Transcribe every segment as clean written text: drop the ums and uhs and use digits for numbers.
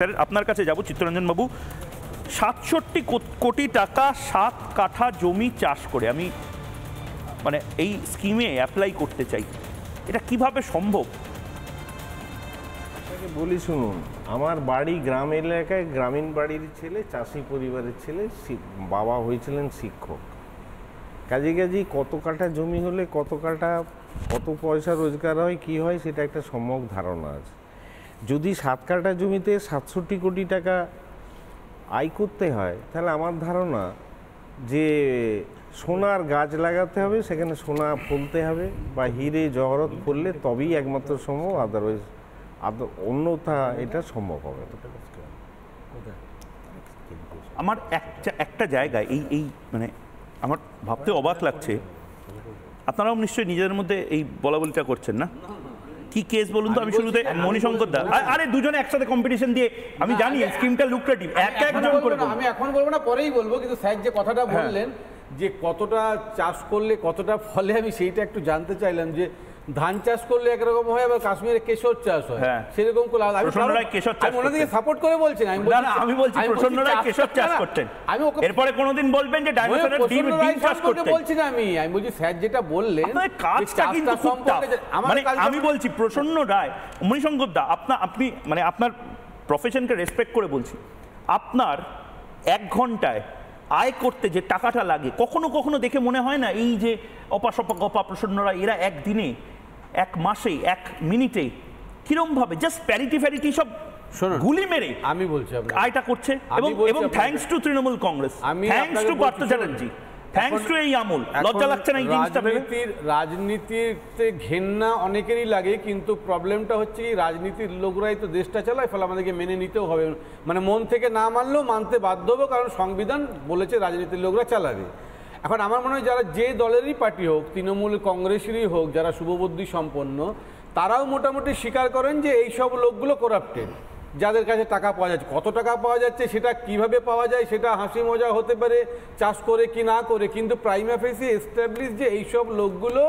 Sir আপনার কাছে যাব চিত্তরঞ্জন বাবু। ৬৭ কোটি টাকা ৭ কাঠা জমি চাষ করে আমি মানে এই স্কিমে অ্যাপ্লাই করতে চাই, এটা কিভাবে সম্ভব? বলি শুনুন, আমার বাড়ি গ্রাম এলাকায়, গ্রামীণ বাড়ির ছেলে, চাষি পরিবারের ছেলে, বাবা হয়েছিলেন শিক্ষক। কাজে কত কাঠা জমি হলে কত কাঠা কত পয়সা রোজগার হয় কি হয় সেটা একটা সম্যক ধারণা আছে। যদি ৭ কাঠা জমিতে ৬৭ কোটি টাকা আয় করতে হয় তাহলে আমার ধারণা যে সোনার গাছ লাগাতে হবে, সেখানে সোনা ফলতে হবে বা হিরে জহরত ফললে তবেই একমাত্র সম্ভব, আদারওয়াইজ অন্যথা এটা সম্ভব হবে। আমার একটা জায়গায় এই মানে আমার ভাবতে অবাক লাগছে, আপনারাও নিশ্চয়ই নিজেদের মধ্যে এই বলাবলিটা করছেন না? কি কেস বলুন তো? আমি শুরুতে মণিশঙ্কর দা, আরে দুজনে একসাথে কম্পিটিশন দিয়ে, আমি জানি স্কিমটা লুক্রেটিভ, একজন করে। আমি এখন বলবো না, পরেই বলবো, কিন্তু স্যার যে কথাটা বললেন যে কতটা চাষ করলে কতটা ফলে, আমি সেইটা একটু জানতে চাইলাম। যে ধান চাষ করলে একরকম হয়, আবার কাশ্মীরে কেশর চাষ হয়, সেরকম করে সাপোর্ট করে বলছেন। আমি বলছি প্রসন্ন রায় কেশর চাষ করতেন, আমি এরপরে কোনোদিন বলবেন যে ডাইনোসরের ডিম চাষ করতেন বলছি না। আমি বলছি স্যার যেটা বললেন কাজটা কিন্তু মানে আমি বলছি প্রসন্ন রায়, মণিশঙ্কর দা, আপনি মানে আপনার প্রফেশনকে রেসপেক্ট করে বলছি, আপনার ১ ঘন্টায় আয় করতে যে টাকাটা লাগে, কখনো কখনো দেখে মনে হয় না এই যে অপা প্রসন্নরা এরা একদিনে, ১ মাসে, ১ মিনিটে কিরম ভাবে জাস্ট প্যারিটি সব গুলি মেরে আমি বলছি আয়টা করছে, এবং thanks to Trinamool Congress, thanks to Partha Chatterjee, thanks to এই আমল। লজ্জা লাগছে না এই জিনিসটা? রাজনীতিতে ঘেন্না অনেকেরই লাগে, কিন্তু প্রবলেমটা হচ্ছে কি রাজনীতির লোকরাই তো দেশটা চালায়, ফলে আমাদেরকে মেনে নিতেও হবে। মানে মন থেকে না মানলেও মানতে বাধ্য হবে, কারণ সংবিধান বলেছে রাজনীতির লোকরা চালাবে। এখন আমার মনে হয় যারা যে দলেরই পার্টি হোক, তৃণমূল কংগ্রেসেরই হোক, যারা শুভবুদ্ধি সম্পন্ন, তারাও মোটামুটি স্বীকার করেন যে এইসব লোকগুলো করাপ্টেড। যাদের কাছে টাকা পাওয়া যাচ্ছে, কত টাকা পাওয়া যাচ্ছে, সেটা কিভাবে পাওয়া যায় সেটা হাসি মজা হতে পারে, চাষ করে কি না করে, কিন্তু প্রাইমা ফেসি এস্টাবলিশ যে এইসব লোকগুলো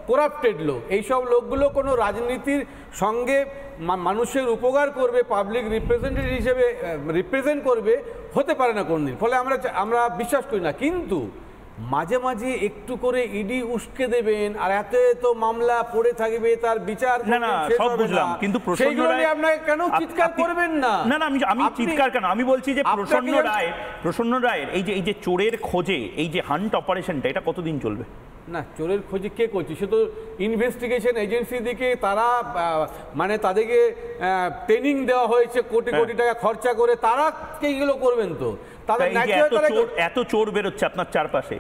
করাপ্টেড লোক, এইসব লোকগুলো কোনো রাজনীতির সঙ্গে মানুষের উপকার করবে, পাবলিক রিপ্রেজেন্টেটিভ হিসেবে রিপ্রেজেন্ট করবে, হতে পারে না কোনদিন। ফলে আমরা বিশ্বাস করি না। কিন্তু মাঝে মাঝে একটু করে ইডি উস্কে দেবেন, আর এত মামলা পড়ে থাকবে, তার বিচার সব বুঝলাম, কিন্তু আপনাকে কেন চিৎকার করবেন না? না আমি চিৎকার কেন, আমি বলছি যে প্রসন্ন রায়ের এই যে চোরের খোঁজে এই যে হান্ট অপারেশনটা, এটা কতদিন চলবে? না, চোরের খোঁজে কে করছে? সে তো ইনভেস্টিগেশন এজেন্সি দিকে, তারা মানে তাদেরকে ট্রেনিং দেওয়া হয়েছে, কোটি কোটি টাকা খরচা করে, তারা এইগুলো করবেন। তো এত চোর বেরোচ্ছে আপনার চারপাশে,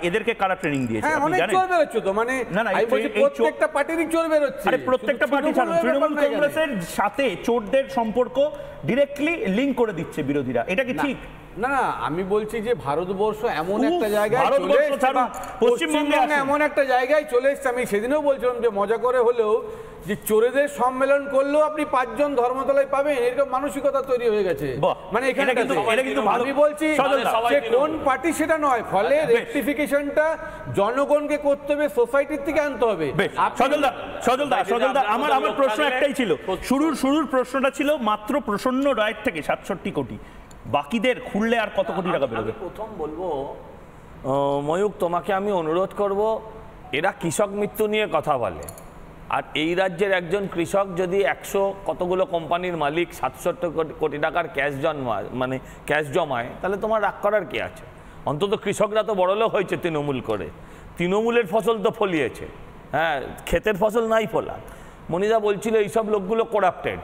এদেরকে কারা ট্রেনিং দিয়েছে? অনেক চোর বেরোচ্ছে তো, মানে প্রত্যেকটা পার্টিরই চোর বেরোচ্ছে। আরে প্রত্যেকটা পার্টি, তৃণমূল কংগ্রেসের সাথে চোরদের সম্পর্ক ডিরেক্টলি লিঙ্ক করে দিচ্ছে বিরোধীরা, এটা কি ঠিক? না, আমি বলছি যে ভারতবর্ষ এমন একটা জায়গায়, পশ্চিমবঙ্গে এমন একটা জায়গায় চলে এসছে। আমি সেদিনও বলছিলাম যে মজা করে হলেও যে চোরেদের সম্মেলন করলেও আপনি 5 জন ধর্মতলায় পাবেন, এরকম মানসিকতা তৈরি হয়ে গেছে। মানে এখানে আমি বলছি যে কোন পার্টি সেটা নয়, ফলে রেকটিফিকেশনটা জনগণকে করতে হবে, সোসাইটির থেকে আনতে হবে। সজলদা, আমার প্রশ্ন একটাই ছিল, শুরুর প্রশ্নটা ছিল মাত্র প্রসন্ন রায়ের থেকে ৬৭ কোটি, বাকিদের খুললে আর কত কোটি টাকা বেরোবে? প্রথম বলবো ময়ূক, তোমাকে আমি অনুরোধ করব, এরা কৃষক মৃত্যু নিয়ে কথা বলে, আর এই রাজ্যের একজন কৃষক যদি 100 কতগুলো কোম্পানির মালিক ৬৭ কোটি টাকার ক্যাশ জমায়, তাহলে তোমার রাগ করার কি আছে? অন্তত কৃষকরা তো বড়লোক হয়েছে তৃণমূল করে, তৃণমূলের ফসল তো ফলিয়েছে, হ্যাঁ, ক্ষেতের ফসল নাই ফলা। মনিদা বলছিল এইসব লোকগুলো করাপ্টেড,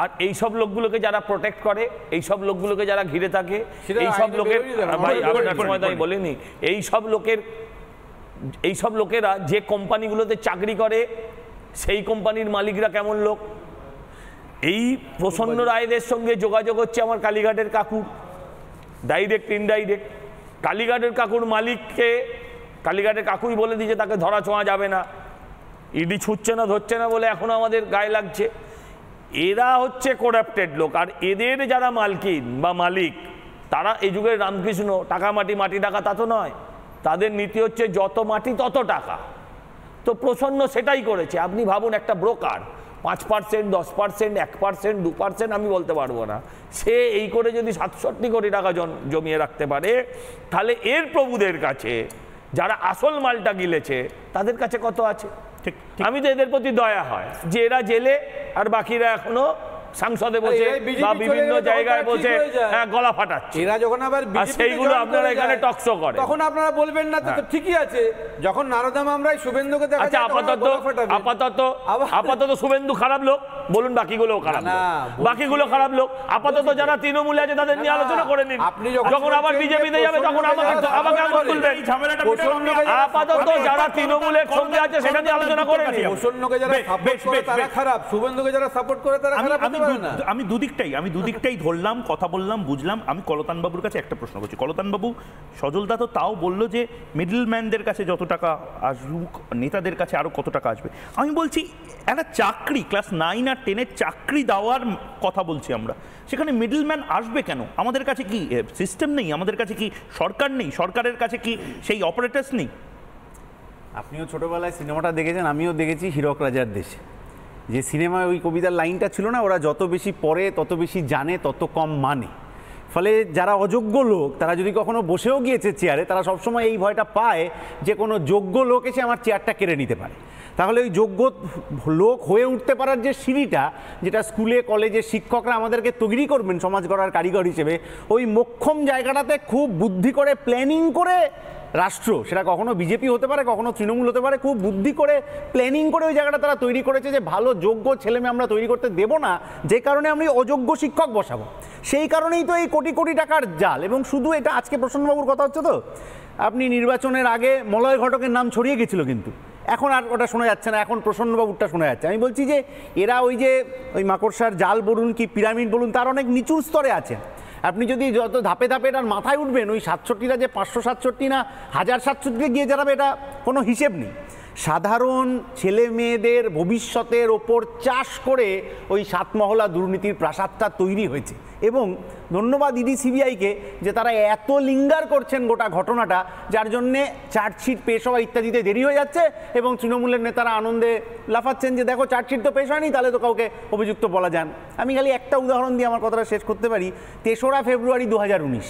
আর এইসব লোকগুলোকে যারা প্রোটেক্ট করে, এইসব লোকগুলোকে যারা ঘিরে থাকে, এইসব লোকের বলিনি, এইসব লোকেরা যে কোম্পানিগুলোতে চাকরি করে, সেই কোম্পানির মালিকরা কেমন লোক? এই প্রসন্ন রায়দের সঙ্গে যোগাযোগ হচ্ছে আমার কালীঘাটের কাকুর, ডাইরেক্ট ইনডাইরেক্ট। কালীঘাটের কাকুর মালিককে কালীঘাটের কাকুই বলে দিয়েছে তাকে ধরা ছোঁয়া যাবে না, ইডি ছুটছে না, ধরছে না বলে এখন আমাদের গায়ে লাগছে। এরা হচ্ছে করাপ্টেড লোক, আর এদের যারা মালকিন বা মালিক, তারা এই যুগের রামকৃষ্ণ, টাকা মাটি টাকা তা তো নয়, তাদের নীতি হচ্ছে যত মাটি তত টাকা। তো প্রসন্ন সেটাই করেছে। আপনি ভাবুন, একটা ব্রোকার 5%, 10%, 1%, 2% আমি বলতে পারবো না। সে এই করে যদি 67 কোটি টাকা জমিয়ে রাখতে পারে, তাহলে এর প্রভুদের কাছে যারা আসল মালটা গিলেছে তাদের কাছে কত আছে? ঠিক আমি তো এদের প্রতি দয়া হয় যে এরা জেলে আর বাকিরা এখনো সংসদে বসে বা বিভিন্ন জায়গায় বসে গলা ফাটাচ্ছে। এরা যখন আবার সেইগুলো আপনারা এখানে টকশো করে, তখন আপনারা বলবেন না তো ঠিকই আছে। যখন নারদা মামরায় শুভেন্দুকে দেখা আচ্ছা, আপাতত শুভেন্দু খারাপ লোক, বলুন বাকিগুলো খারাপ লোক, বাকিগুলো খারাপ লোক। আপাতত যারা তৃণমূলে আছে তাদের নিয়ে আলোচনা করে নিন। যখন আবার বিজেপিতে যাবে তখন আমাকে আঙুল তুলবেন। আপাতত যারা তৃণমূলের সঙ্গে আছে সেটা নিয়ে আলোচনা করে নিন। প্রসন্নকে যারা সাপোর্ট করে তারা খারাপ, শুভেন্দুকে যারা সাপোর্ট করে তারা খারাপ। আমি দুদিকটাই ধরলাম, কথা বললাম, বুঝলাম। আমি কলতান বাবুর কাছে একটা প্রশ্ন করছি। কলতান বাবু, সজলদা তো তাও বললো যে মিডলম্যানদের কাছে যত টাকা আসুক, নেতাদের কাছে আরো কত টাকা আসবে। আমি বলছি একটা চাকরি, ক্লাস 9 আর 10-এর চাকরি দেওয়ার কথা বলছি আমরা, সেখানে মিডলম্যান আসবে কেন? আমাদের কাছে কি সিস্টেম নেই? আমাদের কাছে কি সরকার নেই? সরকারের কাছে কি সেই অপারেটরস নেই? আপনিও ছোটবেলায় সিনেমাটা দেখেছেন, আমিও দেখেছি হীরক রাজার দেশে। যে সিনেমায় ওই কবিতার লাইনটা ছিল না, ওরা যত বেশি পড়ে তত বেশি জানে তত কম মানে। ফলে যারা অযোগ্য লোক তারা যদি কখনো বসেও গিয়েছে চেয়ারে, তারা সবসময় এই ভয়টা পায় যে কোনো যোগ্য লোক এসে আমার চেয়ারটা কেড়ে নিতে পারে। তাহলে ওই যোগ্য লোক হয়ে উঠতে পারার যে সিঁড়িটা, যেটা স্কুলে কলেজে শিক্ষকরা আমাদেরকে তৈরি করবেন সমাজ গড়ার কারিগর হিসেবে, ওই মোক্ষম জায়গাটাতে খুব বুদ্ধি করে প্ল্যানিং করে রাষ্ট্র, সেটা কখনো বিজেপি হতে পারে, কখনো তৃণমূল হতে পারে, খুব বুদ্ধি করে প্ল্যানিং করে ওই জায়গাটা তারা তৈরি করেছে যে ভালো যোগ্য ছেলেমেয়ে আমরা তৈরি করতে দেবো না, যে কারণে আমি অযোগ্য শিক্ষক বসাবো। সেই কারণেই তো এই কোটি কোটি টাকার জাল। এবং শুধু এটা আজকে প্রসন্নবাবুর কথা হচ্ছে তো, আপনি নির্বাচনের আগে মলয় ঘটকের নাম ছড়িয়ে গেছিল, কিন্তু এখন আর ওটা শোনা যাচ্ছে না, এখন প্রসন্নবাবুরটা শোনা যাচ্ছে। আমি বলছি যে এরা ওই মাকড়সার জাল বলুন কি পিরামিড বলুন, তার অনেক নিচুর স্তরে আছে। আপনি যদি যত ধাপে ধাপে এটার মাথায় উঠবেন, ওই 67টা যে 567 না 1067 গিয়ে দাঁড়াবে, এটা কোনো হিসেব নেই। সাধারণ ছেলে মেয়েদের ভবিষ্যতের ওপর চাষ করে ওই সাতমহলা দুর্নীতির প্রাসাদটা তৈরি হয়েছে। এবং ধন্যবাদ ইডি সিবিআইকে যে তারা এত লিঙ্গার করছেন গোটা ঘটনাটা, যার জন্যে চার্জশিট পেশ হওয়া ইত্যাদিতে দেরি হয়ে যাচ্ছে। এবং তৃণমূলের নেতারা আনন্দে লাফাচ্ছেন যে দেখো চার্জশিট তো পেশ হয়নি, তাহলে তো কাউকে অভিযুক্ত বলা যান। আমি খালি একটা উদাহরণ দিয়ে আমার কথাটা শেষ করতে পারি। 3রা ফেব্রুয়ারি 2019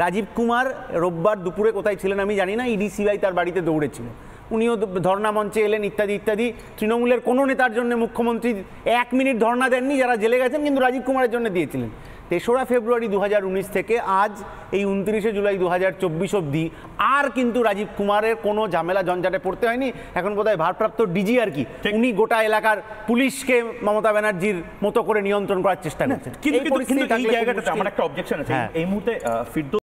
রাজীব কুমার রোববার দুপুরে কোথায় ছিলেন আমি জানি না, ইডি সিবিআই তার বাড়িতে দৌড়েছিল। উনিও ধর্ণা মঞ্চে এলেন ইত্যাদি ইত্যাদি। তৃণমূলের কোনো নেতার জন্য মুখ্যমন্ত্রী 1 মিনিট ধর্ণা দেননি, যারা জেলে গেছেন, কিন্তু রাজীব কুমারের জন্য দিয়েছিলেন। 3রা ফেব্রুয়ারি 2019 থেকে আজ এই 29শে জুলাই 2024 অবধি আর কিন্তু রাজীব কুমারের কোনো ঝামেলা ঝঞ্ঝাটে পড়তে হয়নি। এখন বোধহয় ভারপ্রাপ্ত ডিজি আর কি, উনি গোটা এলাকার পুলিশকে মমতা ব্যানার্জির মতো করে নিয়ন্ত্রণ করার চেষ্টা করছেন। কিন্তু এই জায়গাটাতে আমার একটা অবজেকশন আছে। এই মুহূর্তে ফিরদৌস